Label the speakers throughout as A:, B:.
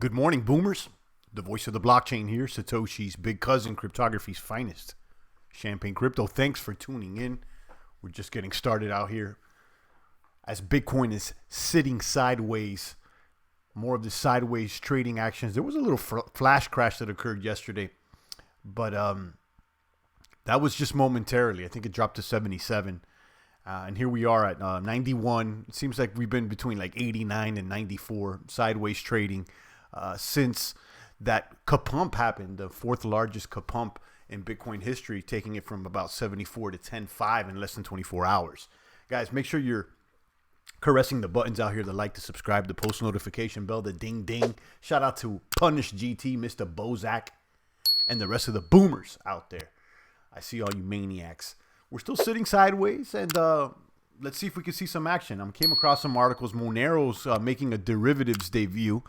A: Good morning, boomers. The voice of the blockchain here, Satoshi's big cousin, cryptography's finest. Champagne Crypto, thanks for tuning in. We're just getting started out here. As Bitcoin is sitting sideways, more of the sideways trading actions. There was a little flash crash that occurred yesterday, but that was just momentarily. I think it dropped to 77. And here we are at 91. It seems like we've been between like 89 and 94 sideways trading since that kapump happened, the fourth largest kapump in Bitcoin history, taking it from about 74 to 10.5 in less than 24 hours. Guys, make sure you're caressing the buttons out here, the like, the subscribe, the post notification bell, the ding ding. Shout out to Punish GT, Mr. Bozak, and the rest of the boomers out there. I see all you maniacs. We're still sitting sideways, and let's see if we can see some action. I came across some articles. Monero's making a derivatives debut,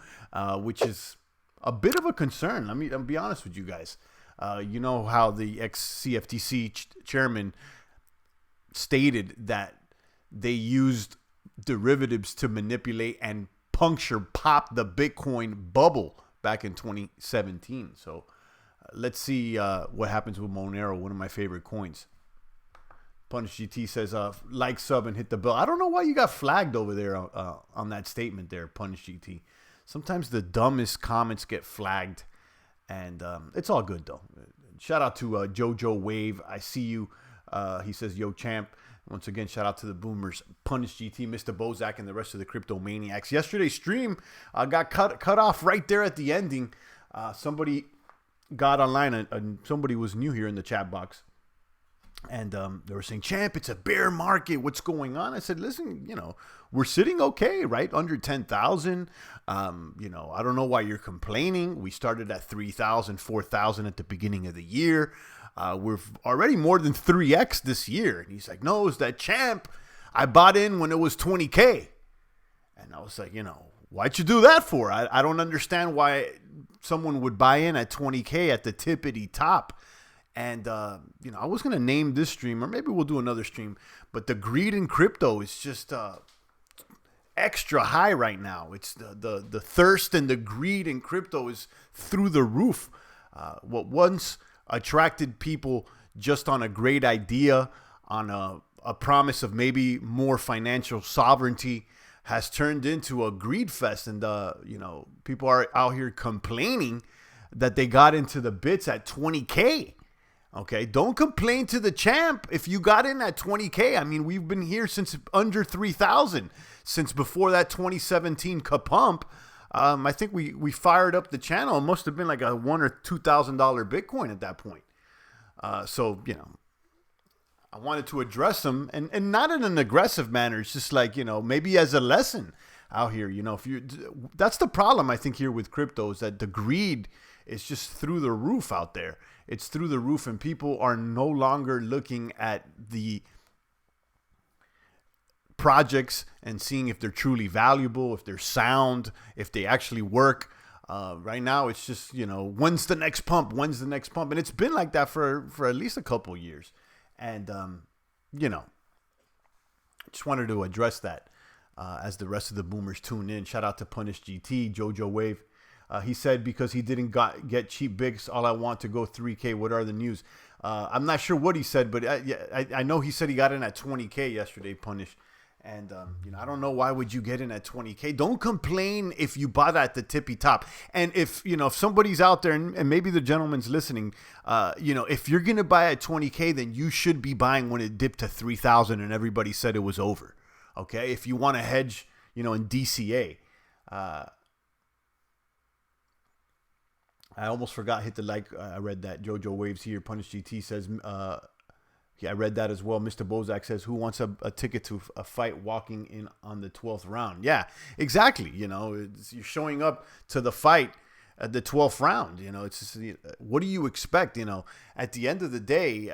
A: which is a bit of a concern. I'll be honest with you guys. You know how the ex-CFTC chairman stated that they used derivatives to manipulate and pop the Bitcoin bubble back in 2017. So let's see what happens with Monero, one of my favorite coins. Punish GT says, like, sub, and hit the bell. I don't know why you got flagged over there on that statement there, Punish GT. Sometimes the dumbest comments get flagged, and it's all good, though. Shout out to Jojo Wave. I see you. He says, yo, champ. Once again, shout out to the boomers, Punish GT, Mr. Bozak, and the rest of the crypto maniacs. Yesterday's stream got cut off right there at the ending. Somebody got online, and somebody was new here in the chat box. And they were saying, champ, it's a bear market. What's going on? I said, listen, we're sitting okay, right? Under 10,000. I don't know why you're complaining. We started at 3,000, 4,000 at the beginning of the year. We're already more than 3x this year. And he's like, no, it's that champ. I bought in when it was 20K. And I was like, why'd you do that for? I don't understand why someone would buy in at 20K at the tippity top. And, I was going to name this stream, or maybe we'll do another stream, but the greed in crypto is just extra high right now. It's the thirst and the greed in crypto is through the roof. What once attracted people just on a great idea, on a promise of maybe more financial sovereignty, has turned into a greed fest. And, people are out here complaining that they got into the bits at 20K. Okay, don't complain to the champ if you got in at 20K. I mean, we've been here since under 3,000, since before that 2017 kapump. I think we fired up the channel. It must have been like a $1,000 or $2,000 Bitcoin at that point. So I wanted to address them, and not in an aggressive manner. It's just like, maybe as a lesson out here. That's the problem I think here with crypto, is that the greed is just through the roof out there. It's through the roof, and people are no longer looking at the projects and seeing if they're truly valuable, if they're sound, if they actually work. Right now, it's just, when's the next pump? When's the next pump? And it's been like that for at least a couple of years. And, just wanted to address that as the rest of the boomers tune in. Shout out to Punish GT, Jojo Wave. He said, because he didn't get cheap bigs, all I want to go 3K. What are the news? I'm not sure what he said, but I know he said he got in at 20K yesterday, Punish. And, I don't know, why would you get in at 20K? Don't complain if you bought at the tippy top. And if somebody's out there, and maybe the gentleman's listening, if you're going to buy at 20K, then you should be buying when it dipped to 3,000 and everybody said it was over. Okay? If you want to hedge, in DCA. I almost forgot, hit the like. I read that. Jojo Waves here. Punish GT says, I read that as well. Mr. Bozak says, who wants a ticket to a fight walking in on the 12th round? Yeah, exactly. You're showing up to the fight at the 12th round. It's just, what do you expect? At the end of the day,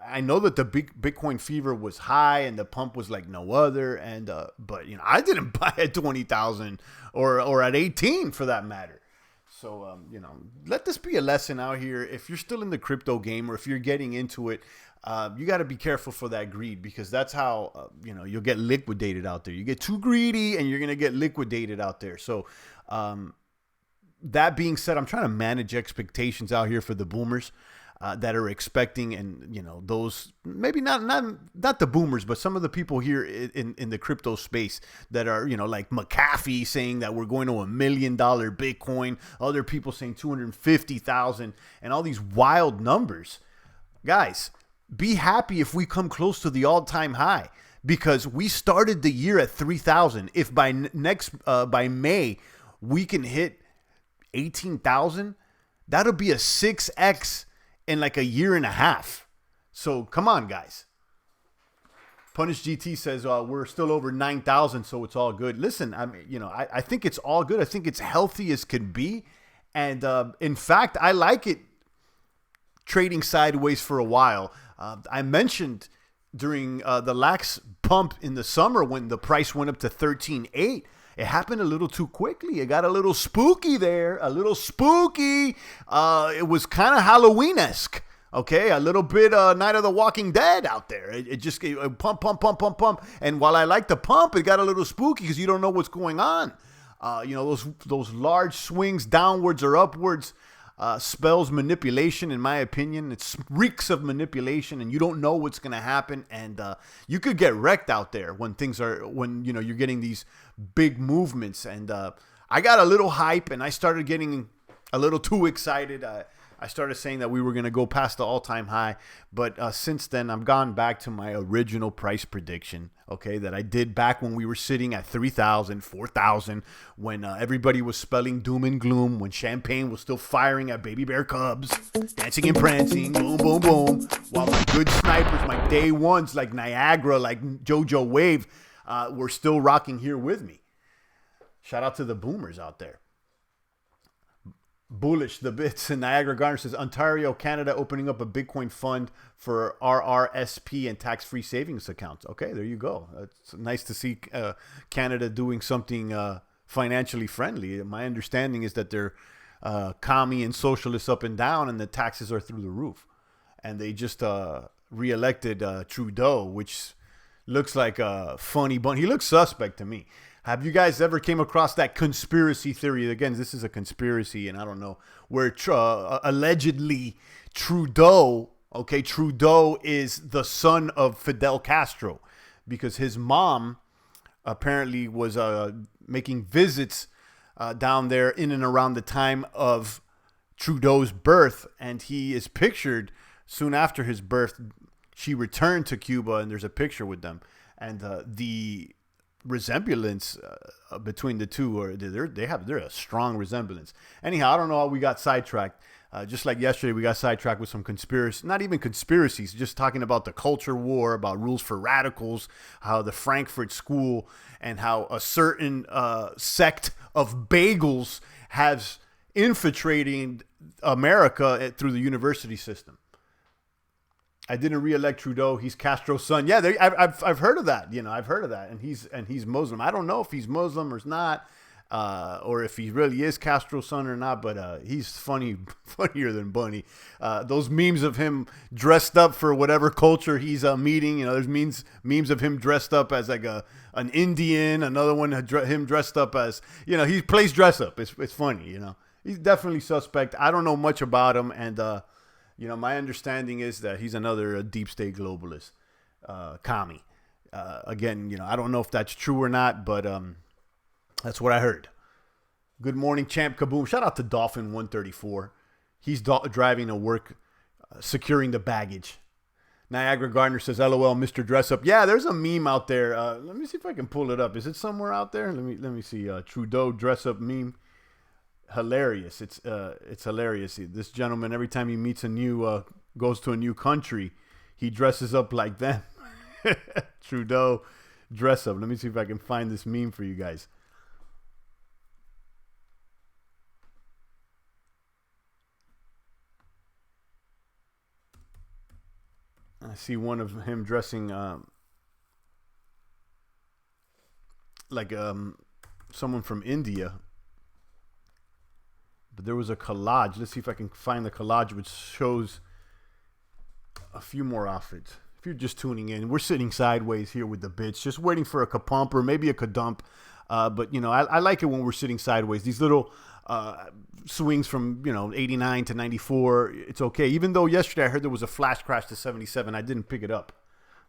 A: I know that the Bitcoin fever was high and the pump was like no other. And, but, I didn't buy at 20,000 or at 18 for that matter. So, let this be a lesson out here. If you're still in the crypto game, or if you're getting into it, you got to be careful for that greed, because that's how, you'll get liquidated out there. You get too greedy and you're going to get liquidated out there. So, that being said, I'm trying to manage expectations out here for the boomers that are expecting, and those maybe not the boomers, but some of the people here in the crypto space that are like McAfee saying that we're going to $1 million Bitcoin, other people saying 250,000, and all these wild numbers. Guys, be happy if we come close to the all-time high, because we started the year at 3,000. If by May we can hit 18,000, that'll be a 6x in like a year and a half. So come on, guys. Punish GT says we're still over 9,000, so it's all good. Listen, I think it's all good. I think it's healthy as could be, and in fact, I like it trading sideways for a while. I mentioned during the lax pump in the summer when the price went up to 13.8. It happened a little too quickly. It got a little spooky there. A little spooky. It was kind of Halloween-esque. Okay, a little bit Night of the Walking Dead out there. It just pump, pump, pump, pump, pump. And while I like the pump, it got a little spooky because you don't know what's going on. Those large swings downwards or upwards spells manipulation, in my opinion. It reeks of manipulation, and you don't know what's going to happen. And you could get wrecked out there when you're getting these big movements. And I got a little hype, and I started getting a little too excited. I started saying that we were going to go past the all-time high, but since then, I've gone back to my original price prediction, okay, that I did back when we were sitting at 3,000, 4,000, when everybody was spelling doom and gloom, when champagne was still firing at baby bear cubs, dancing and prancing, boom, boom, boom, while my good snipers, my day ones like Niagara, like JoJo Wave, were still rocking here with me. Shout out to the boomers out there. Bullish the bits. And Niagara Garner says Ontario, Canada opening up a Bitcoin fund for RRSP and tax-free savings accounts. Okay, there you go. It's nice to see Canada doing something financially friendly. My understanding is that they're commie and socialist up and down, and the taxes are through the roof. And they just re-elected Trudeau, which looks like a funny bunny. He looks suspect to me. Have you guys ever came across that conspiracy theory? Again, this is a conspiracy, and I don't know, where allegedly Trudeau is the son of Fidel Castro, because his mom apparently was making visits down there in and around the time of Trudeau's birth, and he is pictured soon after his birth. She returned to Cuba, and there's a picture with them, and the resemblance between the two, they're a strong resemblance. Anyhow, I don't know how we got sidetracked. Just like yesterday, we got sidetracked with some conspiracy, not even conspiracies, just talking about the culture war, about rules for radicals, how the Frankfurt School, and how a certain sect of bagels has infiltrated America through the university system. I didn't re-elect Trudeau. He's Castro's son. Yeah, I've heard of that. I've heard of that. And he's Muslim. I don't know if he's Muslim or not, or if he really is Castro's son or not. But he's funnier than Bunny. Those memes of him dressed up for whatever culture he's meeting. There's memes of him dressed up as like an Indian. Another one him dressed up as he plays dress up. It's funny. He's definitely suspect. I don't know much about him, and my understanding is that he's another deep state globalist, commie. Again, I don't know if that's true or not, but that's what I heard. Good morning, Champ Kaboom. Shout out to Dolphin 134. He's driving to work, securing the baggage. Niagara Gardner says, LOL, Mr. Dress Up. Yeah, there's a meme out there. Let me see if I can pull it up. Is it somewhere out there? Let me see. Trudeau Dress Up meme. Hilarious. It's hilarious. This gentleman, every time he meets goes to a new country, he dresses up like them. Trudeau Dress Up. Let me see if I can find this meme for you guys. I see one of him dressing like someone from India. But there was a collage. Let's see if I can find the collage which shows a few more outfits. If you're just tuning in, we're sitting sideways here with the bits, just waiting for a kapump or maybe a kadump. But, you know, I like it when we're sitting sideways. These little swings from, you know, 89 to 94, it's okay. Even though yesterday I heard there was a flash crash to 77, I didn't pick it up.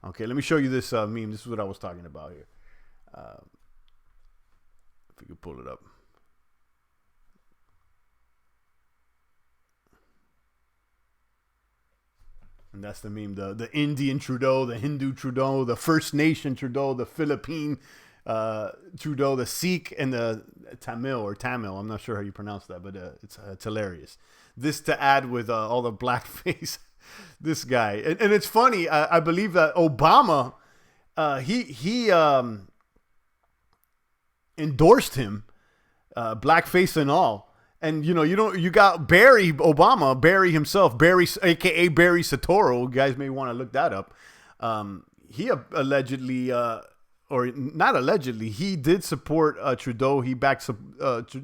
A: Okay, let me show you this meme. This is what I was talking about here. If we could pull it up. And that's the meme, the Indian Trudeau, the Hindu Trudeau, the First Nation Trudeau, the Philippine Trudeau, the Sikh, and the Tamil. I'm not sure how you pronounce that, but it's hilarious. This to add with all the blackface, this guy. And it's funny, I believe that Obama, he endorsed him, blackface and all. And, you know, you got Barry Obama, Barry himself, Barry, a.k.a. Barry Soetoro. You guys may want to look that up. He allegedly, or not allegedly, he did support Trudeau. He backed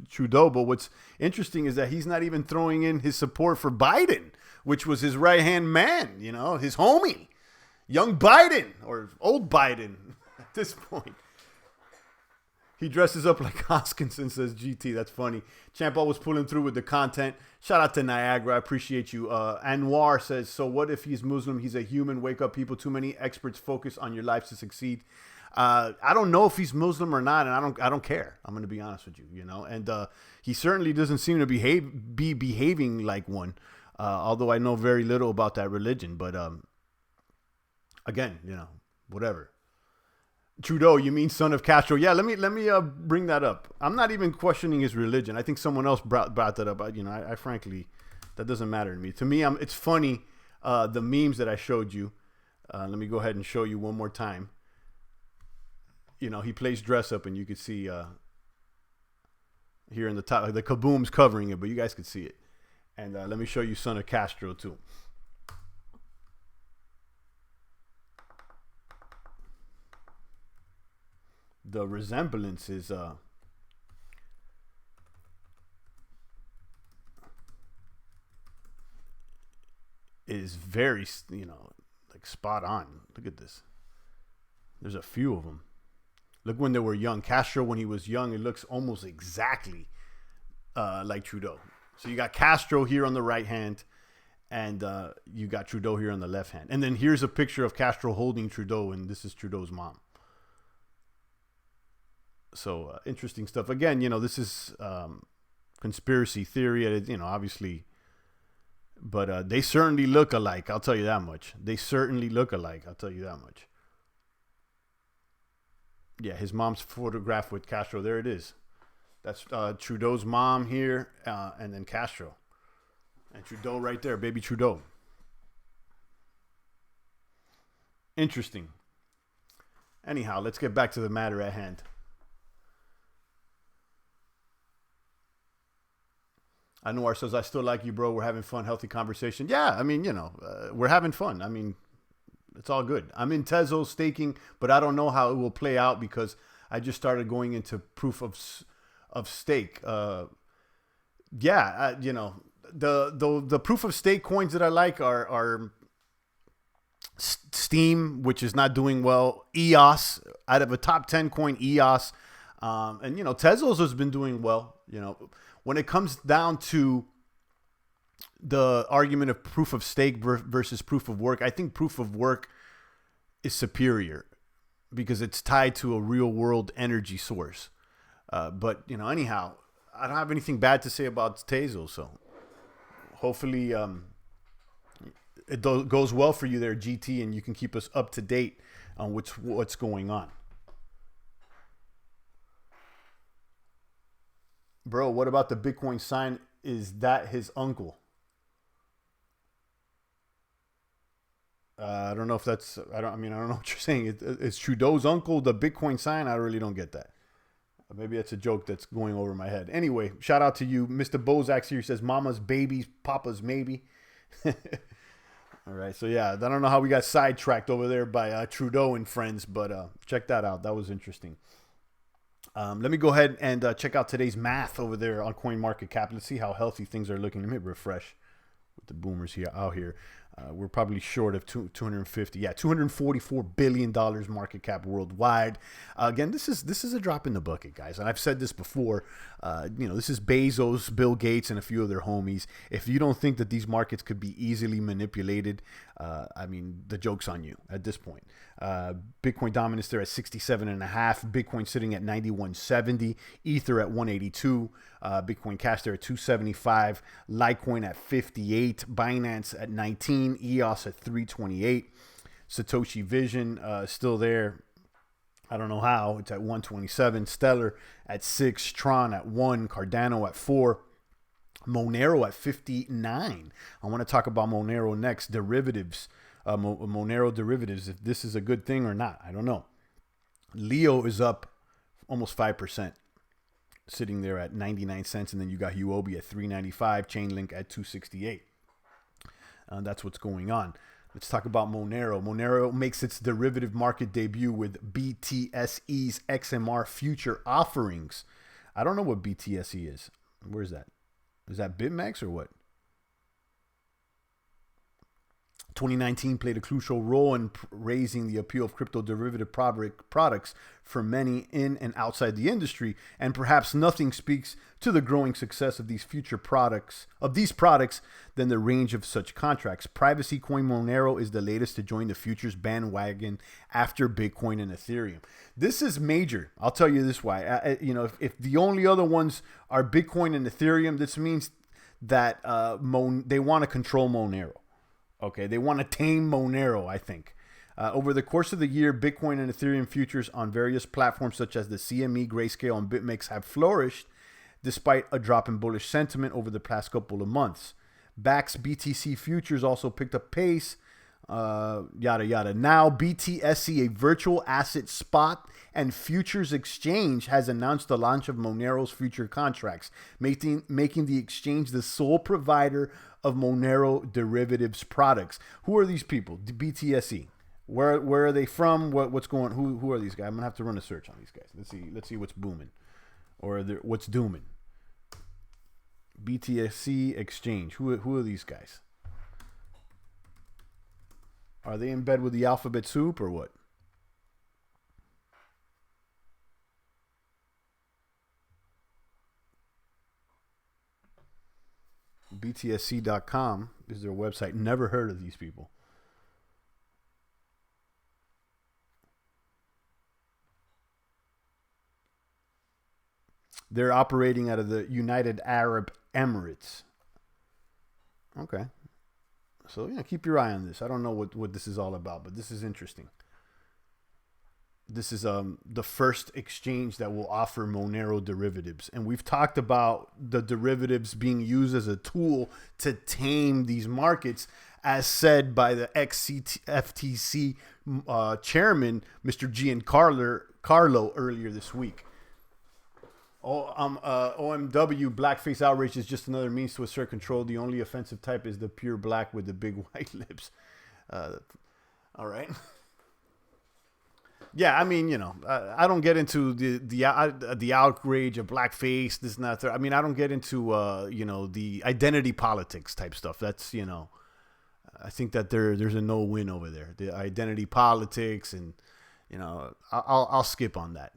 A: Trudeau. But what's interesting is that he's not even throwing in his support for Biden, which was his right-hand man, you know, his homie. Young Biden, or old Biden at this point. He dresses up like Hoskins and says GT. That's funny. Champ always pulling through with the content. Shout out to Niagara. I appreciate you. Anwar says, so what if he's Muslim? He's a human. Wake up, people. Too many experts focus on your lives to succeed. I don't know if he's Muslim or not, and I don't care. I'm going to be honest with you, you know. And he certainly doesn't seem to be behaving like one, although I know very little about that religion. But again, you know, whatever. Trudeau, you mean son of Castro? Yeah, let me bring that up. I'm not even questioning his religion. I think someone else brought that up. You know, I frankly, that doesn't matter to me. To me, it's funny, the memes that I showed you. Let me go ahead and show you one more time. You know, he plays dress up, and you could see here in the top, the kaboom's covering it, but you guys could see it. And let me show you son of Castro too. The resemblance is very, you know, like spot on. Look at this. There's a few of them. Look when they were young. Castro, when he was young, it looks almost exactly like Trudeau. So you got Castro here on the right hand, and you got Trudeau here on the left hand. And then here's a picture of Castro holding Trudeau, and this is Trudeau's mom. So interesting stuff. Again, you know, this is conspiracy theory, you know, obviously. But they certainly look alike. I'll tell you that much. They certainly look alike. I'll tell you that much. Yeah, his mom's photograph with Castro. There it is. That's Trudeau's mom here, and then Castro. And Trudeau right there, baby Trudeau. Interesting. Anyhow, let's get back to the matter at hand. Anwar says, I still like you, bro. We're having fun, healthy conversation. Yeah, I mean, you know, we're having fun. I mean, it's all good. I'm in Tezos staking, but I don't know how it will play out because I just started going into proof of stake. Yeah, you know, the proof of stake coins that I like are Steam, which is not doing well. EOS, out of a top 10 coin, EOS. And, you know, Tezos has been doing well, you know. When it comes down to the argument of proof of stake versus proof of work, I think proof of work is superior because it's tied to a real world energy source. But, you know, anyhow, I don't have anything bad to say about Tezos. So hopefully it goes well for you there, GT, and you can keep us up to date on what's going on. Bro, what about the Bitcoin sign? Is that his uncle? I don't know if that's, I don't know what you're saying. It's Trudeau's uncle, the Bitcoin sign? I really don't get that. Maybe that's a joke that's going over my head. Anyway, shout out to you. Mr. Bozak's here. He says, mama's babies, papa's maybe. All right. So, yeah, I don't know how we got sidetracked over there by Trudeau and friends, but check that out. That was interesting. Let me go ahead and check out today's math over there on CoinMarketCap. Let's see how healthy things are looking. Let me refresh with the boomers here out here. We're probably short of 250. Yeah, $244 billion market cap worldwide. Again, this is a drop in the bucket, guys. And I've said this before. This is Bezos, Bill Gates, and a few of their homies. If you don't think that these markets could be easily manipulated, the joke's on you at this point. Bitcoin dominance there at 67.5. Bitcoin sitting at 91.70. Ether at 182. Bitcoin Cash there at 275. Litecoin at 58. Binance at 19. EOS at 328. Satoshi Vision still there. I don't know how. It's at 127. Stellar at 6. Tron at 1. Cardano at 4. Monero at 59. I want to talk about Monero next. Derivatives. Monero derivatives, if this is a good thing or not. I don't know. Leo is up almost 5%. Sitting there at 99 cents. And then you got Huobi at 395. Chainlink at 268. That's what's going on. Let's talk about Monero. Monero makes its derivative market debut with BTSE's XMR future offerings. I don't know what BTSE is. Where's that? Is that BitMEX or what? 2019 played a crucial role in raising the appeal of crypto derivative products for many in and outside the industry, and perhaps nothing speaks to the growing success of these products than the range of such contracts. Privacy coin Monero is the latest to join the futures bandwagon after Bitcoin and Ethereum. This is major. I'll tell you this why. If the only other ones are Bitcoin and Ethereum, this means that they want to control Monero. Okay, they want to tame Monero, I think. Over the course of the year, Bitcoin and Ethereum futures on various platforms such as the CME, Grayscale, and BitMEX have flourished despite a drop in bullish sentiment over the past couple of months. Bax BTC futures also picked up pace, yada, yada. Now, BTSE, a virtual asset spot and futures exchange, has announced the launch of Monero's future contracts, making the exchange the sole provider of Monero derivatives products. Who are these people? The BTSE. Where are they from? What's going? Who are these guys? I'm gonna have to run a search on these guys. Let's see what's booming, or what's dooming. BTSE exchange. Who are these guys? Are they in bed with the alphabet soup or what? BTSC.com is their website. Never heard of these people. They're operating out of the United Arab Emirates. Okay. So, keep your eye on this. I don't know what this is all about, but this is interesting. This is the first exchange that will offer Monero derivatives. And we've talked about the derivatives being used as a tool to tame these markets, as said by the ex-FTC chairman, Mr. Giancarlo, earlier this week. OMW, blackface outrage is just another means to assert control. The only offensive type is the pure black with the big white lips. All right. Yeah, I don't get into the outrage of blackface, this and that. I don't get into the identity politics type stuff. That's I think that there's a no win over there. The identity politics, and I'll skip on that.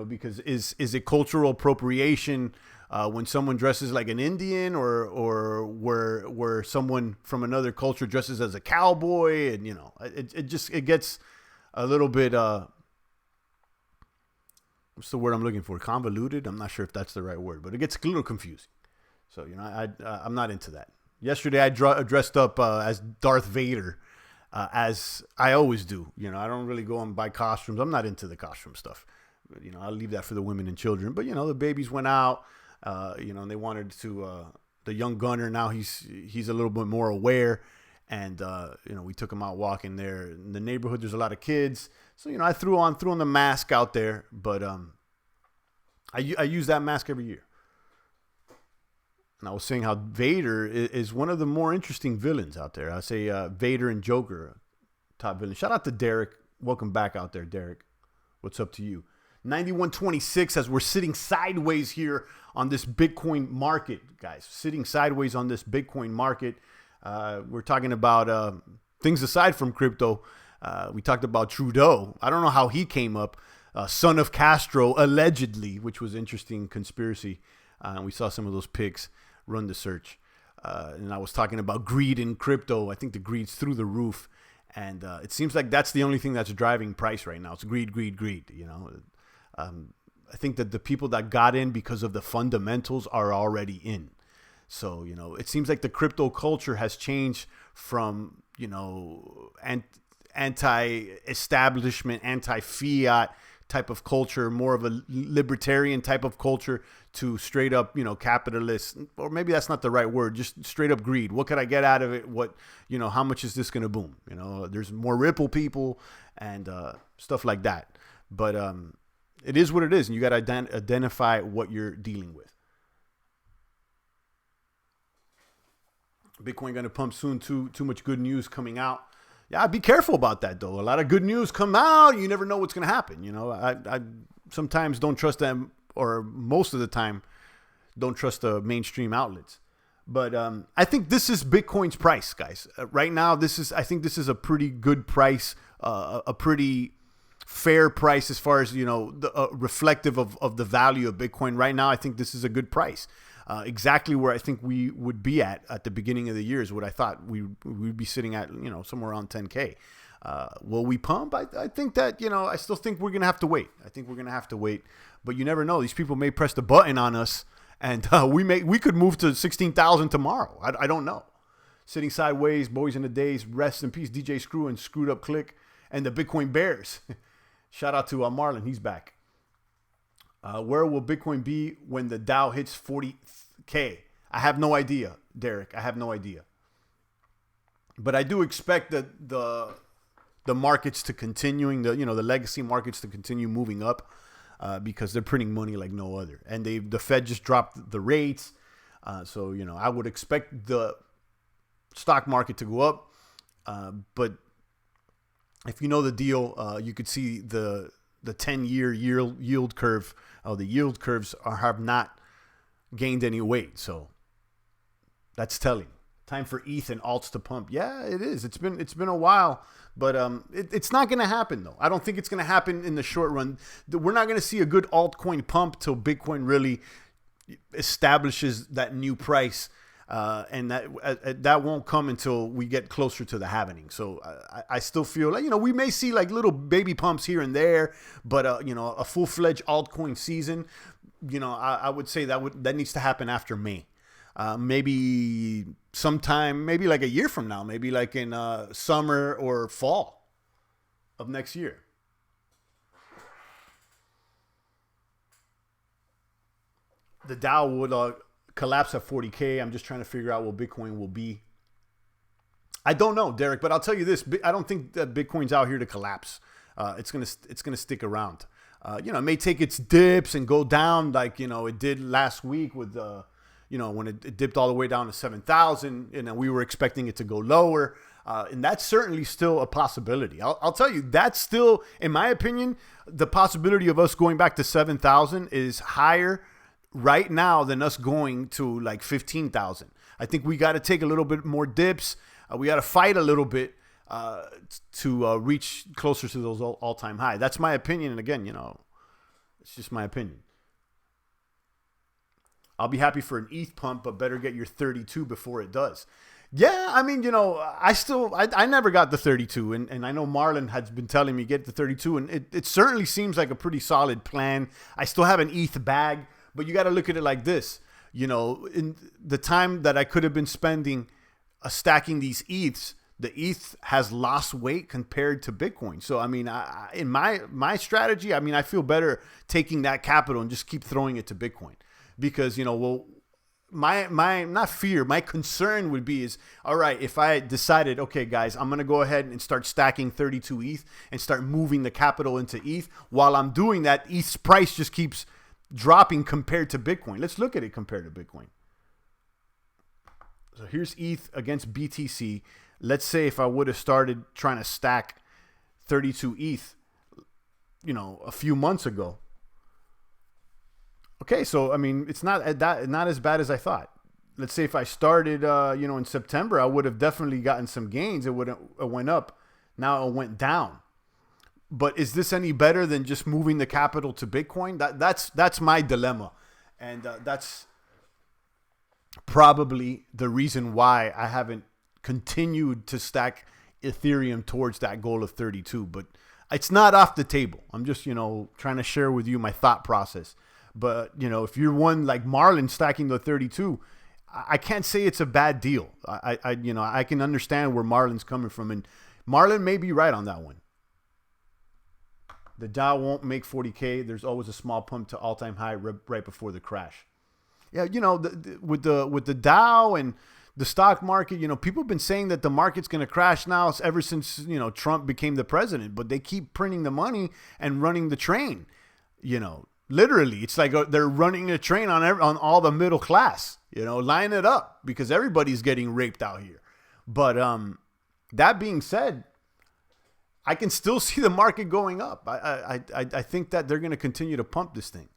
A: Because is it cultural appropriation when someone dresses like an Indian, or where someone from another culture dresses as a cowboy, and it gets a little bit, what's the word I'm looking for? Convoluted? I'm not sure if that's the right word, but it gets a little confusing. So, I'm not into that. Yesterday, I dressed up as Darth Vader, as I always do. I don't really go and buy costumes. I'm not into the costume stuff. I'll leave that for the women and children. But, the babies went out, and they wanted to, the young gunner, now he's a little bit more aware. And, we took him out walking there in the neighborhood. There's a lot of kids. So, I threw on the mask out there. But I use that mask every year. And I was saying how Vader is one of the more interesting villains out there. I say Vader and Joker, top villain. Shout out to Derek. Welcome back out there, Derek. What's up to you? 91.26 as we're sitting sideways here on this Bitcoin market, guys. Sitting sideways on this Bitcoin market. We're talking about things aside from crypto. We talked about Trudeau. I don't know how he came up. Son of Castro, allegedly, which was interesting conspiracy. We saw some of those pics. Run the search. And I was talking about greed in crypto. I think the greed's through the roof. And it seems like that's the only thing that's driving price right now. It's greed, greed, greed. You know, I think that the people that got in because of the fundamentals are already in. So, you know, it seems like the crypto culture has changed from, you know, anti-establishment, anti-fiat type of culture, more of a libertarian type of culture, to straight up, you know, capitalist, or maybe that's not the right word, just straight up greed. What could I get out of it? What, you know, how much is this going to boom? You know, there's more Ripple people and stuff like that. But it is what it is, and you got to identify what you're dealing with. Bitcoin going to pump soon. Too much good news coming out. Yeah, be careful about that, though. A lot of good news come out. You never know what's going to happen. You know, I sometimes don't trust them, or most of the time don't trust the mainstream outlets. But I think this is Bitcoin's price, guys. Right now, I think this is a pretty good price, a pretty fair price as far as, you know, reflective of the value of Bitcoin. Right now, I think this is a good price. Exactly where I think we would be at the beginning of the year is what I thought we'd be sitting at, you know, somewhere around 10K. Will we pump? I think that, you know, I still think we're going to have to wait. I think we're going to have to wait, but you never know. These people may press the button on us, and we could move to 16,000 tomorrow. I don't know. Sitting Sideways, Boys in the Days, rest in peace, DJ Screw and Screwed Up Click, and the Bitcoin Bears. Shout out to Marlon. He's back. Where will Bitcoin be when the Dow hits 40K? I have no idea, Derek. I have no idea. But I do expect that the markets to continuing, the legacy markets to continue moving up because they're printing money like no other. And the Fed just dropped the rates. So, you know, I would expect the stock market to go up. But if you know the deal, you could see the 10-year yield curve. The yield curves have not gained any weight. So that's telling. Time for ETH and alts to pump. Yeah, it is. It's been a while, but it's not going to happen, though. I don't think it's going to happen in the short run. We're not going to see a good altcoin pump till Bitcoin really establishes that new price. And that won't come until we get closer to the halvening. So I still feel like, you know, we may see like little baby pumps here and there, but you know, a full-fledged altcoin season, you know, I would say that needs to happen after May. Maybe sometime, maybe like a year from now, maybe like in summer or fall of next year. The Dow would collapse at 40K. I'm just trying to figure out what Bitcoin will be. I don't know, Derek, but I'll tell you this: I don't think that Bitcoin's out here to collapse. It's gonna stick around. You know, it may take its dips and go down like, you know, it did last week with you know, when it dipped all the way down to 7,000, and we were expecting it to go lower. And that's certainly still a possibility. I'll tell you, that's still, in my opinion, the possibility of us going back to 7,000 is higher right now than us going to like 15,000. I think we got to take a little bit more dips. We got to fight a little bit to reach closer to those all-time high. That's my opinion. And again, you know, it's just my opinion. I'll be happy for an ETH pump, but better get your 32 before it does. Yeah, I mean, you know, I never got the 32, and I know Marlon has been telling me get the 32, and it certainly seems like a pretty solid plan. I still have an ETH bag, but you got to look at it like this. You know, in the time that I could have been spending stacking these ETHs, the ETH has lost weight compared to Bitcoin. So, I mean, in my strategy, I mean, I feel better taking that capital and just keep throwing it to Bitcoin. Because, you know, well, my not fear, my concern would be is, all right, if I decided, okay, guys, I'm going to go ahead and start stacking 32 ETH and start moving the capital into ETH. While I'm doing that, ETH's price just keeps dropping compared to Bitcoin. Let's look at it compared to Bitcoin. So here's ETH against BTC. Let's say if I would have started trying to stack 32 ETH, you know, a few months ago. Okay, so I mean, it's not as bad as I thought. let's say if I started, in September, I would have definitely gotten some gains. It went up. Now it went down. But is this any better than just moving the capital to Bitcoin? That's my dilemma. And that's probably the reason why I haven't continued to stack Ethereum towards that goal of 32. But it's not off the table. I'm just, trying to share with you my thought process. But, if you're one like Marlon stacking the 32, I can't say it's a bad deal. I can understand where Marlon's coming from. And Marlon may be right on that one. The Dow won't make 40K. There's always a small pump to all-time high right before the crash. Yeah, with the Dow and the stock market, people have been saying that the market's going to crash now ever since, Trump became the president. But they keep printing the money and running the train. Literally, it's like they're running a train on all the middle class. Line it up because everybody's getting raped out here. But that being said, I can still see the market going up. I think that they're going to continue to pump this thing.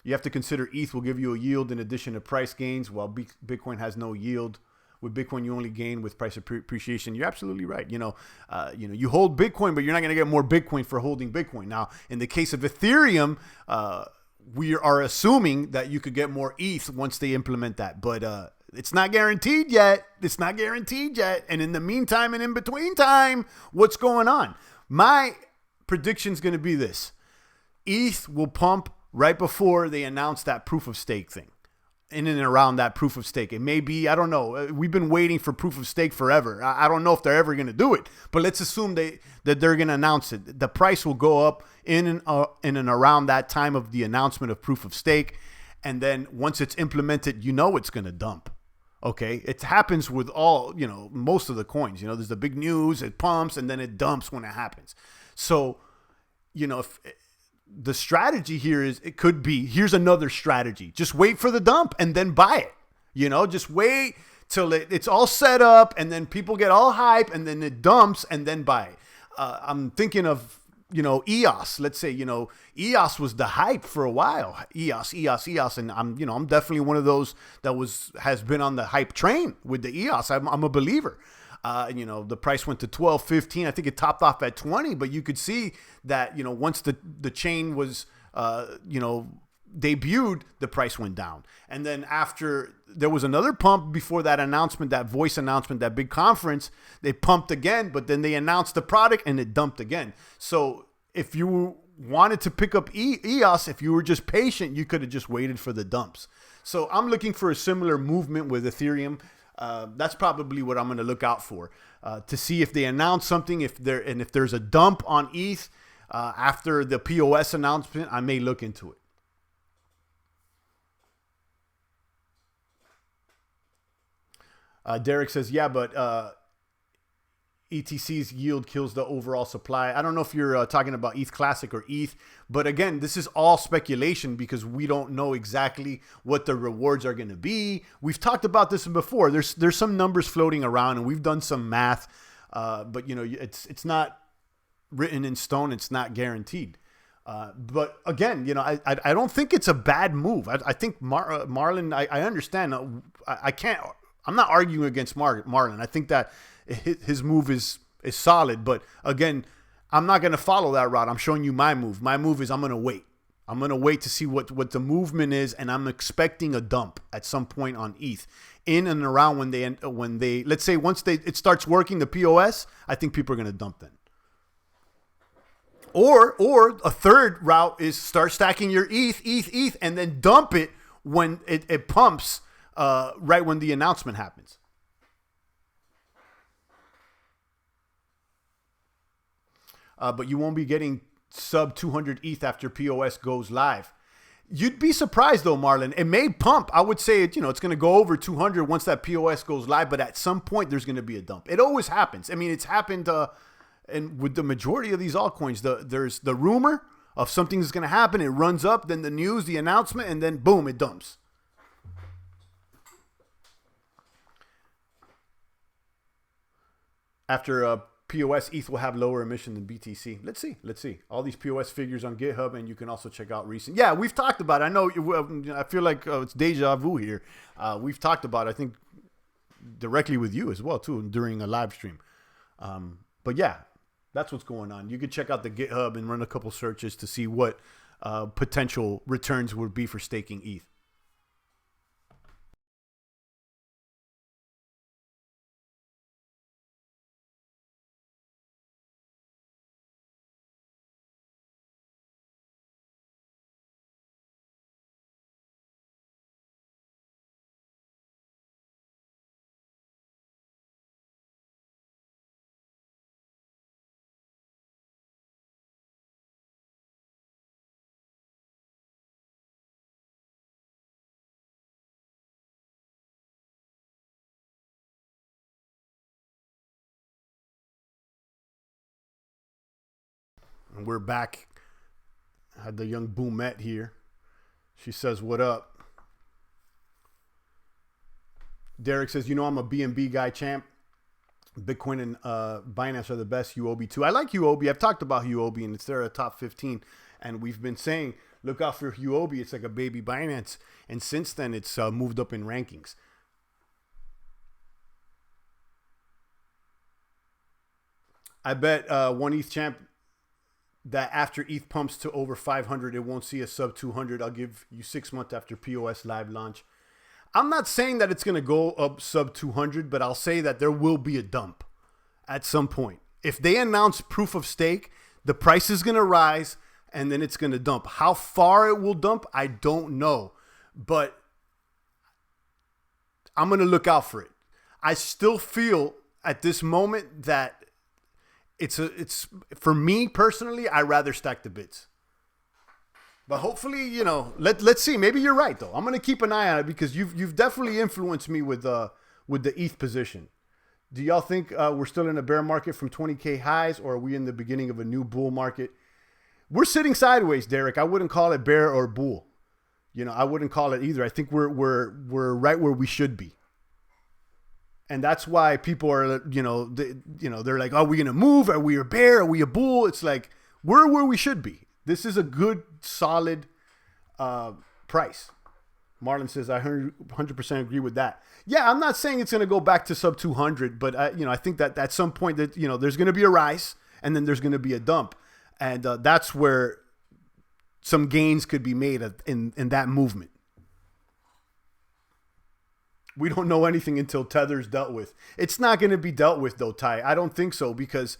A: You have to consider ETH will give you a yield in addition to price gains, while Bitcoin has no yield. With Bitcoin, you only gain with price appreciation. You're absolutely right. You hold Bitcoin, but you're not going to get more Bitcoin for holding Bitcoin. Now, in the case of Ethereum, we are assuming that you could get more ETH once they implement that. But it's not guaranteed yet. And in the meantime and in between time, what's going on? My prediction is going to be this. ETH will pump right before they announce that proof of stake thing. In and around that proof of stake. It may be, I don't know. We've been waiting for proof of stake forever. I don't know if they're ever going to do it. But let's assume that they're going to announce it. The price will go up in and around that time of the announcement of proof of stake. And then once it's implemented, it's going to dump. Okay, it happens with all, most of the coins. There's the big news, it pumps, and then it dumps when it happens. So, if the strategy here is, it could be, here's another strategy. Just wait for the dump and then buy it. Just wait till it's all set up and then people get all hype and then it dumps and then buy it. I'm thinking of, EOS. Let's say, EOS was the hype for a while. EOS. And I'm definitely one of those that has been on the hype train with the EOS. I'm a believer. The price went to 12, 15. I think it topped off at 20, but you could see that, once the chain was, debuted, the price went down. And then after there was another pump before that announcement, that voice announcement, that big conference, they pumped again, but then they announced the product and it dumped again. So if you wanted to pick up EOS, if you were just patient, you could have just waited for the dumps. So I'm looking for a similar movement with Ethereum. That's probably what I'm going to look out for, to see if they announce something. If there's a dump on ETH after the POS announcement, I may look into it. Derek says, yeah, but ETC's yield kills the overall supply. I don't know if you're talking about ETH Classic or ETH, but again, this is all speculation because we don't know exactly what the rewards are going to be. We've talked about this before. There's some numbers floating around, and we've done some math, but it's not written in stone. It's not guaranteed. But again, I don't think it's a bad move. I think Marlon, I understand. I'm not arguing against Marlon. I think that his move is solid, but again, I'm not going to follow that route. I'm showing you my move. My move is I'm going to wait. I'm going to wait to see what the movement is, and I'm expecting a dump at some point on ETH in and around when they let's say once it starts working the POS, I think people are going to dump then. Or a third route is start stacking your ETH, and then dump it when it pumps right when the announcement happens. But you won't be getting sub 200 ETH after POS goes live. You'd be surprised though, Marlon. It may pump. I would say it's going to go over 200 once that POS goes live, but at some point there's going to be a dump. It always happens. I mean, it's happened and with the majority of these altcoins, there's the rumor of something that's going to happen. It runs up, then the news, the announcement, and then boom, it dumps. After POS ETH will have lower emission than BTC. Let's see. Let's see. All these POS figures on GitHub, and you can also check out recent. Yeah, we've talked about it. I know. I feel like it's deja vu here. We've talked about it, I think, directly with you as well, too, during a live stream. But yeah, that's what's going on. You can check out the GitHub and run a couple searches to see what potential returns would be for staking ETH. And we're back. I had the young Boomette here. She says, what up? Derek says, you know, I'm a BNB guy, champ. Bitcoin and Binance are the best. UOB too. I like UOB. I've talked about UOB, and it's there at top 15. And we've been saying, look out for UOB. It's like a baby Binance. And since then, it's moved up in rankings. I bet one ETH champ that after ETH pumps to over 500, it won't see a sub 200. I'll give you 6 months after POS live launch. I'm not saying that it's going to go up sub 200, but I'll say that there will be a dump at some point. If they announce proof of stake, the price is going to rise and then it's going to dump. How far it will dump, I don't know, but I'm going to look out for it. I still feel at this moment that it's for me personally, I rather stack the bids. But hopefully, you know, let's see. Maybe you're right though. I'm gonna keep an eye on it because you've definitely influenced me with the ETH position. Do y'all think we're still in a bear market from 20K highs, or are we in the beginning of a new bull market? We're sitting sideways, Derek. I wouldn't call it bear or bull. You know, I wouldn't call it either. I think we're right where we should be. And that's why people are, they're like, are we going to move? Are we a bear? Are we a bull? It's like, we're where we should be. This is a good, solid price. Marlon says, I 100% agree with that. Yeah, I'm not saying it's going to go back to sub 200, but I think that at some point that, there's going to be a rise and then there's going to be a dump. And that's where some gains could be made in that movement. We don't know anything until Tether's dealt with. It's not going to be dealt with, though, Ty. I don't think so, because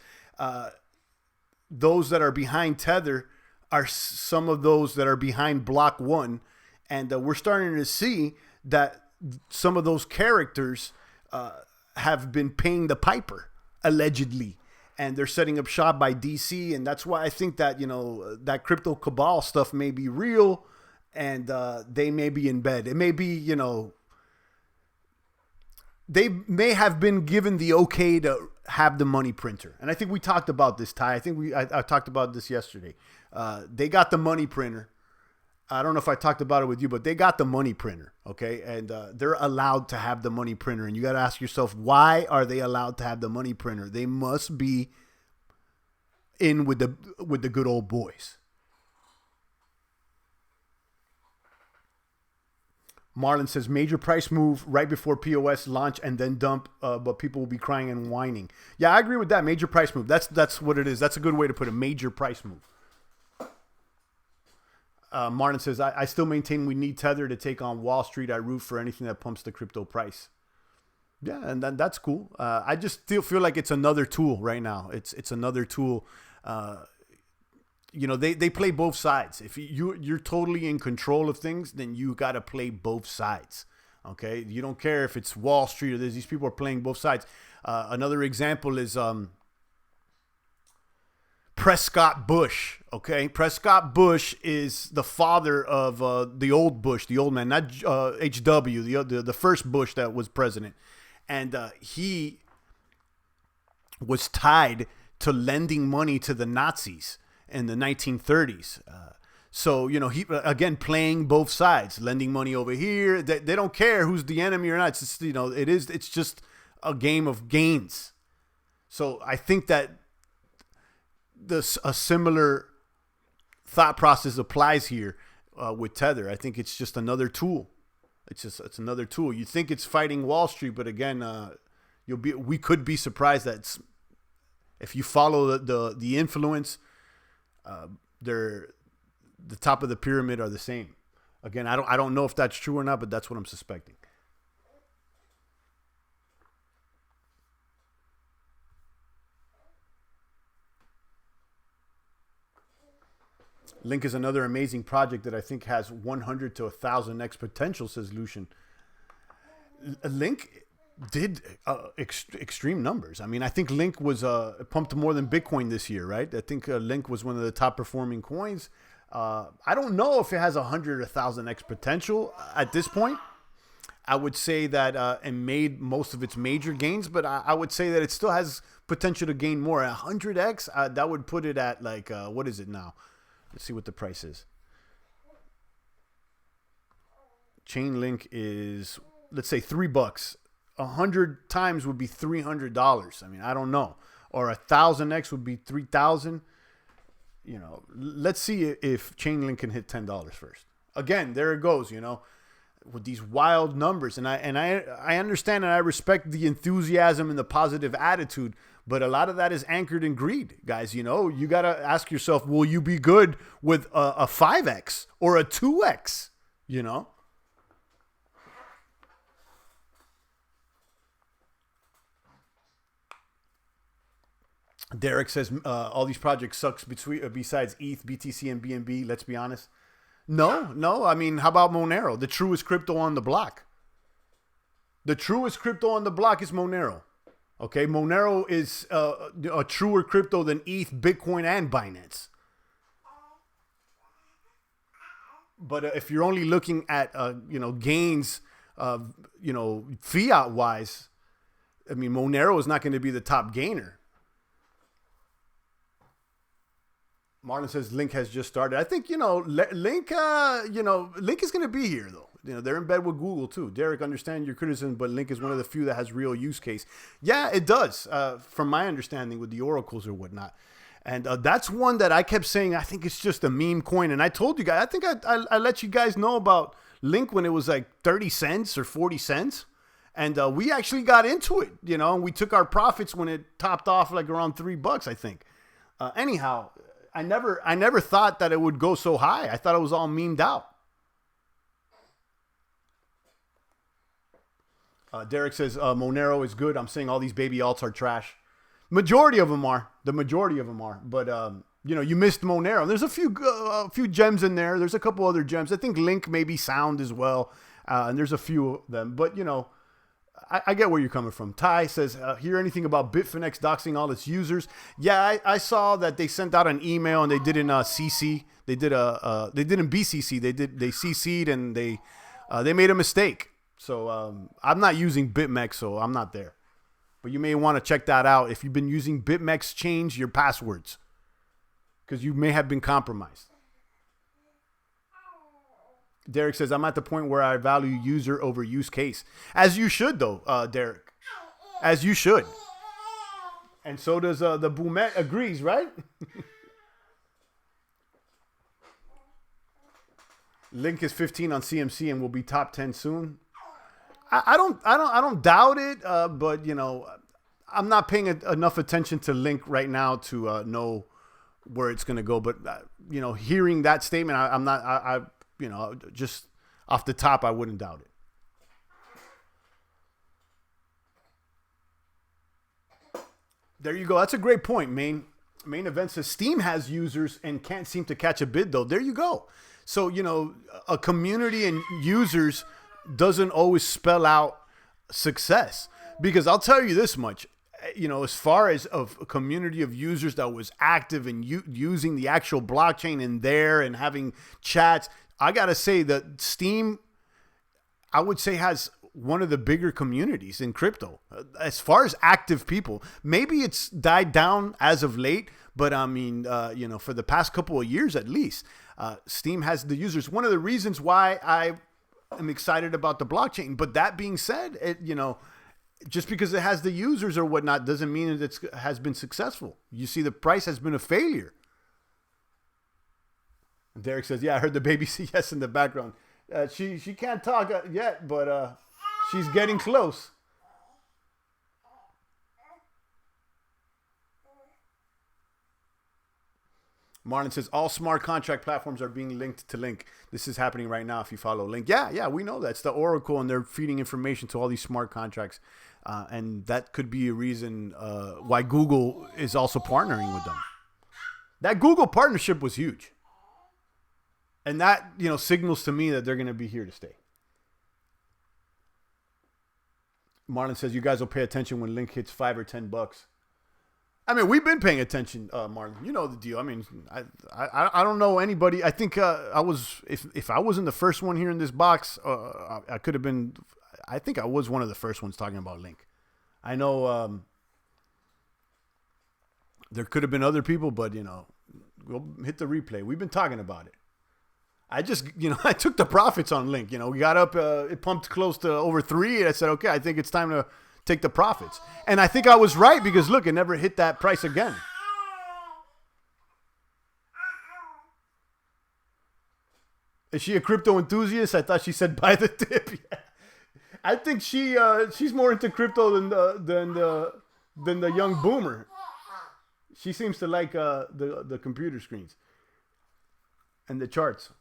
A: those that are behind Tether are some of those that are behind Block 1. And we're starting to see that some of those characters have been paying the piper, allegedly. And they're setting up shop by DC. And that's why I think that, that crypto cabal stuff may be real. And they may be in bed. It may be, they may have been given the okay to have the money printer. And I think we talked about this, Ty. I think I talked about this yesterday. They got the money printer. I don't know if I talked about it with you, but they got the money printer, okay? And they're allowed to have the money printer. And you got to ask yourself, why are they allowed to have the money printer? They must be in with the good old boys. Marlon says, major price move right before POS launch and then dump, but people will be crying and whining. Yeah, I agree with that. Major price move. That's what it is. That's a good way to put it. Major price move. Martin says, I still maintain we need Tether to take on Wall Street. I root for anything that pumps the crypto price. Yeah, and that's cool. I just still feel like it's another tool right now. It's another tool. They play both sides. If you're totally in control of things, then you got to play both sides. Okay, you don't care if it's Wall Street or these people are playing both sides. Another example is Prescott Bush. Okay, Prescott Bush is the father of the old Bush, the old man, not HW, the first Bush that was president, and he was tied to lending money to the Nazis in the 1930s. So, he, again, playing both sides, lending money over here. They don't care who's the enemy or not. It's just, it's just a game of gains. So I think that a similar thought process applies here with Tether. I think it's just another tool. It's another tool. You think it's fighting Wall Street, but again, we could be surprised that if you follow the influence, the top of the pyramid are the same. Again, I don't know if that's true or not, but that's what I'm suspecting. Link is another amazing project that I think has 100 to 1,000x potential, says Lucian. Link did extreme numbers. I mean, I think Link was pumped more than Bitcoin this year, right? I think Link was one of the top performing coins. I don't know if it has 100 or 1,000x potential at this point. I would say that it made most of its major gains, but I would say that it still has potential to gain more. 100x, that would put it at like, what is it now? Let's see what the price is. Chainlink is, let's say $3. 100 times would be $300. I mean, I don't know. Or 1,000x would be 3,000. You know, let's see if Chainlink can hit $10 first. Again, there it goes, you know, with these wild numbers. And I understand and I respect the enthusiasm and the positive attitude, but a lot of that is anchored in greed, guys. You know, you got to ask yourself, will you be good with a 5x or a 2x, you know? Derek says all these projects sucks besides ETH, BTC, and BNB. Let's be honest. No. I mean, how about Monero? The truest crypto on the block. The truest crypto on the block is Monero. Okay, Monero is a truer crypto than ETH, Bitcoin, and Binance. But if you're only looking at gains, fiat wise, I mean, Monero is not going to be the top gainer. Marlon says Link has just started. I think, Link is going to be here, though. You know, they're in bed with Google, too. Derek, understand your criticism, but Link is one of the few that has real use case. Yeah, it does, from my understanding with the oracles or whatnot. And that's one that I kept saying, I think it's just a meme coin. And I told you guys, I think I let you guys know about Link when it was like 30 cents or 40 cents. And we actually got into it, and we took our profits when it topped off like around $3, I think. Anyhow, I never thought that it would go so high. I thought it was all memed out. Derek says Monero is good. I'm saying all these baby alts are trash. Majority of them are. The majority of them are. But you missed Monero. There's a few gems in there. There's a couple other gems. I think Link may be sound as well. And there's a few of them. But I get where you're coming from. Ty says, hear anything about Bitfinex doxing all its users? Yeah, I saw that they sent out an email and they didn't CC. They didn't BCC. They CC'd and they made a mistake. So I'm not using BitMEX, so I'm not there. But you may want to check that out. If you've been using BitMEX, change your passwords because you may have been compromised. Derek says, I'm at the point where I value user over use case. As you should, though, Derek. As you should. And so does the Boomet agrees, right? Link is 15 on CMC and will be top 10 soon. I don't doubt it, but I'm not paying enough attention to Link right now to know where it's going to go. But hearing that statement, I'm not. Just off the top, I wouldn't doubt it. There you go. That's a great point. Main event says Steam has users and can't seem to catch a bid, though. There you go. So, a community and users doesn't always spell out success. Because I'll tell you this much, as far as a community of users that was active and using the actual blockchain in there and having chats, I got to say that Steam, I would say, has one of the bigger communities in crypto. As far as active people, maybe it's died down as of late, but I mean, for the past couple of years at least, Steam has the users. One of the reasons why I am excited about the blockchain. But that being said, just because it has the users or whatnot doesn't mean that it has been successful. You see, the price has been a failure. And Derek says, yeah, I heard the baby say yes in the background. She can't talk yet, but she's getting close. Marlon says, all smart contract platforms are being linked to Link. This is happening right now if you follow Link. Yeah, we know that. It's the Oracle, and they're feeding information to all these smart contracts. And that could be a reason why Google is also partnering with them. That Google partnership was huge. And that, signals to me that they're going to be here to stay. Marlon says, you guys will pay attention when Link hits $5 or $10. I mean, we've been paying attention, Marlon. You know the deal. I mean, I don't know anybody. I think I was, if I wasn't the first one here in this box, I could have been. I think I was one of the first ones talking about Link. I know there could have been other people, but we'll hit the replay. We've been talking about it. I just, I took the profits on Link. We got up, it pumped close to over 3. And I said, okay, I think it's time to take the profits. And I think I was right because, look, it never hit that price again. Is she a crypto enthusiast? I thought she said buy the dip. Yeah. I think she's more into crypto than the young boomer. She seems to like the computer screens and the charts.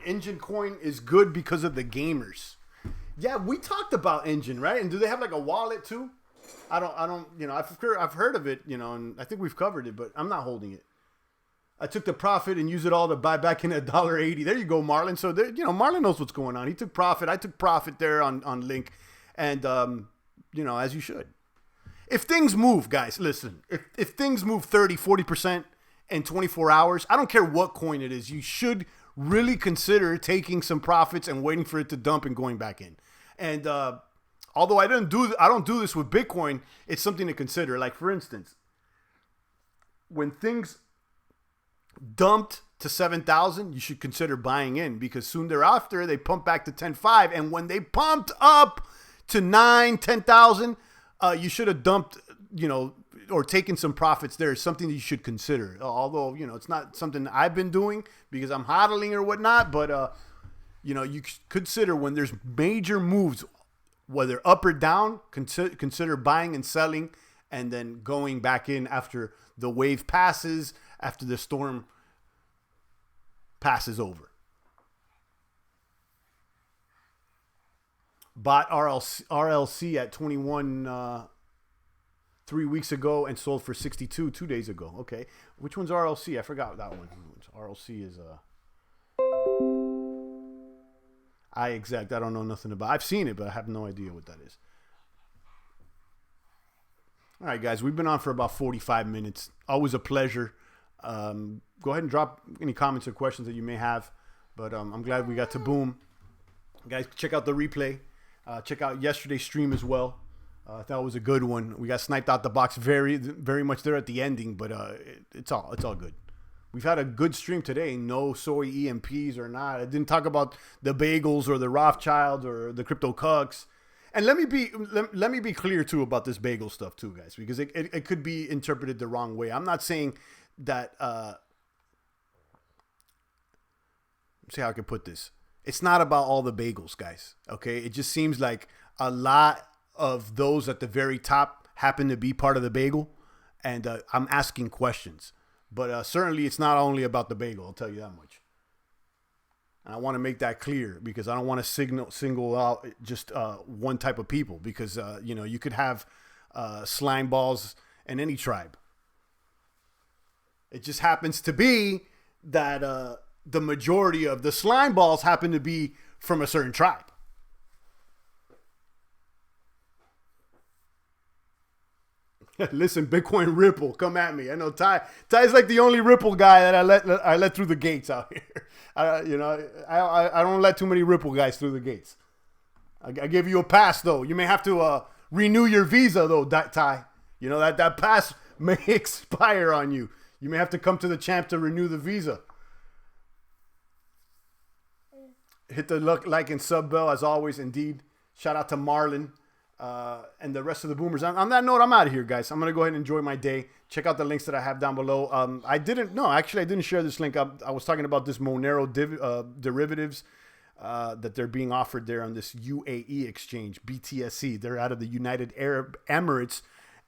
A: Engine coin is good because of the gamers. Yeah, we talked about Engine, right? And do they have like a wallet too? I don't, I've heard of it, and I think we've covered it, but I'm not holding it. I took the profit and used it all to buy back in $1.80. There you go, Marlon. So there, Marlon knows what's going on. He took profit. I took profit there on Link, and as you should. If things move, guys, listen. If things move 30, 40% in 24 hours, I don't care what coin it is, you should really consider taking some profits and waiting for it to dump and going back in. And although I don't do this with Bitcoin, it's something to consider. Like, for instance, when things dumped to 7,000, you should consider buying in, because soon thereafter they pump back to 10.5, and when they pumped up to 9, 10,000, you should have dumped, or taken some profits there. Is something that you should consider. Although, it's not something I've been doing because I'm hodling or whatnot, but you consider when there's major moves, whether up or down, consider buying and selling, and then going back in after the wave passes, after the storm passes over. Bought RLC at 21 3 weeks ago and sold for 62 2 days ago. Okay. Which one's RLC? I forgot that one. RLC is I don't know nothing about. I've seen it, but I have no idea what that is. All right, guys, we've been on for about 45 minutes. Always a pleasure. Go ahead and drop any comments or questions that you may have. But I'm glad we got to boom. Guys, check out the replay. Check out yesterday's stream as well. I thought it was a good one. We got sniped out the box very, very much there at the ending, but it's all good. We've had a good stream today. No soy EMPs or not. I didn't talk about the bagels or the Rothschilds or the crypto cucks. And let me be clear too about this bagel stuff too, guys, because it could be interpreted the wrong way. I'm not saying that. See how I can put this. It's not about all the bagels, guys. Okay, it just seems like a lot of those at the very top happen to be part of the bagel, and I'm asking questions. But certainly it's not only about the bagel, I'll tell you that much. And I want to make that clear because I don't want to single out just one type of people, because you could have slime balls in any tribe. It just happens to be that the majority of the slime balls happen to be from a certain tribe. Listen, Bitcoin Ripple, come at me. I know Ty's like the only Ripple guy that I let through the gates out here. I don't let too many Ripple guys through the gates. I give you a pass though. You may have to renew your visa though, Ty. That pass may expire on you. You may have to come to the champ to renew the visa. Hit the like and sub bell as always. Indeed. Shout out to Marlon and the rest of the boomers. On that note, I'm out of here, guys. I'm going to go ahead and enjoy my day. Check out the links that I have down below. I didn't share this link. I was talking about this Monero derivatives that they're being offered there on this UAE exchange, BTSE. They're out of the United Arab Emirates,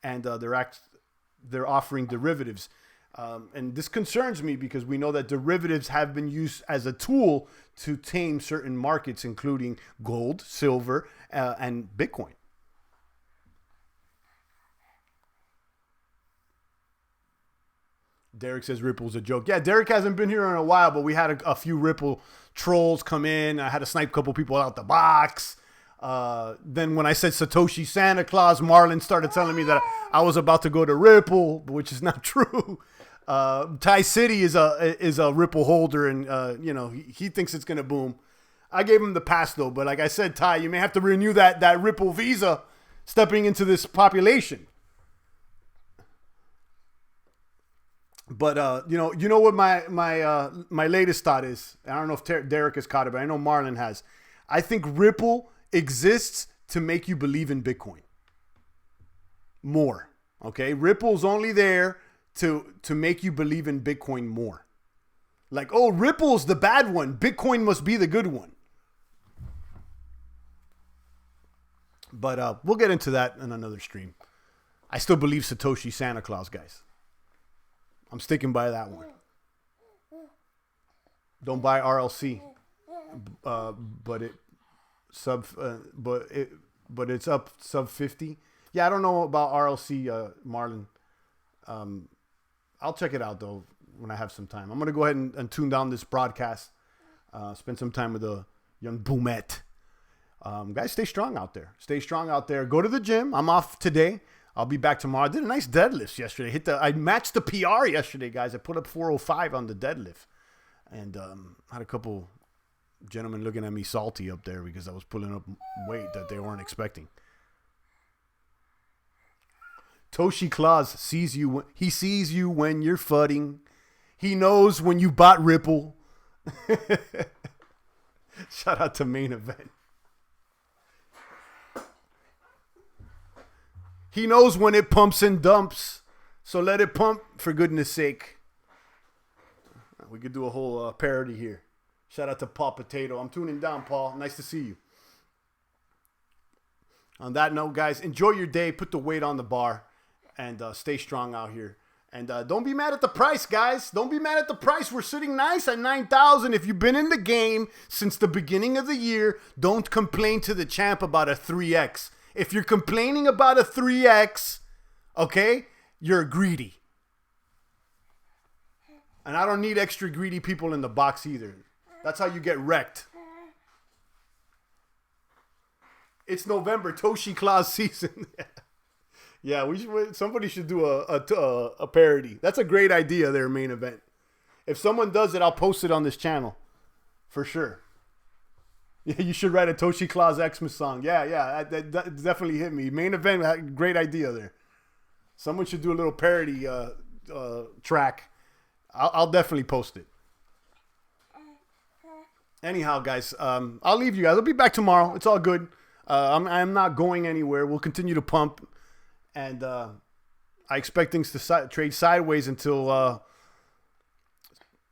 A: and they're offering derivatives. And this concerns me because we know that derivatives have been used as a tool to tame certain markets, including gold, silver, and Bitcoin. Derek says Ripple's a joke. Yeah, Derek hasn't been here in a while, but we had a few Ripple trolls come in. I had to snipe a couple people out the box. Then when I said Satoshi Santa Claus, Marlon started telling me that I was about to go to Ripple, which is not true. Ty City is a Ripple holder, and he thinks it's gonna boom. I gave him the pass though, but like I said, Ty, you may have to renew that Ripple visa, stepping into this population. But you know what my latest thought is. I don't know if Derek has caught it, but I know Marlon has. I think Ripple exists to make you believe in Bitcoin more. Okay, Ripple's only there to make you believe in Bitcoin more. Like, oh, Ripple's the bad one. Bitcoin must be the good one. But we'll get into that in another stream. I still believe Satoshi Santa Claus, guys. I'm sticking by that one. Don't buy RLC, but it's up sub 50. Yeah, I don't know about RLC, Marlon. I'll check it out though when I have some time. I'm gonna go ahead and tune down this broadcast. Spend some time with a young boomette. Guys, stay strong out there. Stay strong out there. Go to the gym. I'm off today. I'll be back tomorrow. I did a nice deadlift yesterday. I matched the PR yesterday, guys. I put up 405 on the deadlift. And had a couple gentlemen looking at me salty up there because I was pulling up weight that they weren't expecting. Toshi Claus sees you. He sees you when you're fudding. He knows when you bought Ripple. Shout out to Main Event. He knows when it pumps and dumps, so let it pump for goodness sake. We could do a whole parody here. Shout out to Paul Potato. I'm tuning down, Paul. Nice to see you. On that note, guys, enjoy your day. Put the weight on the bar and stay strong out here. And don't be mad at the price, guys. Don't be mad at the price. We're sitting nice at 9,000. If you've been in the game since the beginning of the year, don't complain to the champ about a 3x. If you're complaining about a 3x, okay, you're greedy. And I don't need extra greedy people in the box either. That's how you get wrecked. It's November, Toshi Claus season. Yeah, somebody should do a parody. That's a great idea there, Main Event. If someone does it, I'll post it on this channel. For sure. Yeah, you should write a Toshi Claus Xmas song. Yeah, that definitely hit me. Main Event, great idea there. Someone should do a little parody track. I'll definitely post it. Anyhow, guys, I'll leave you guys. I'll be back tomorrow. It's all good. I'm not going anywhere. We'll continue to pump. And I expect things to trade sideways until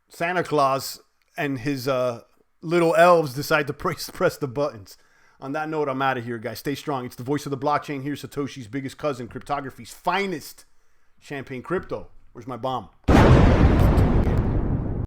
A: Santa Claus and his little elves decide to press the buttons. On that note, I'm out of here, guys. Stay strong. It's the voice of the blockchain here, Satoshi's biggest cousin, cryptography's finest, Champagne Crypto. Where's my bomb?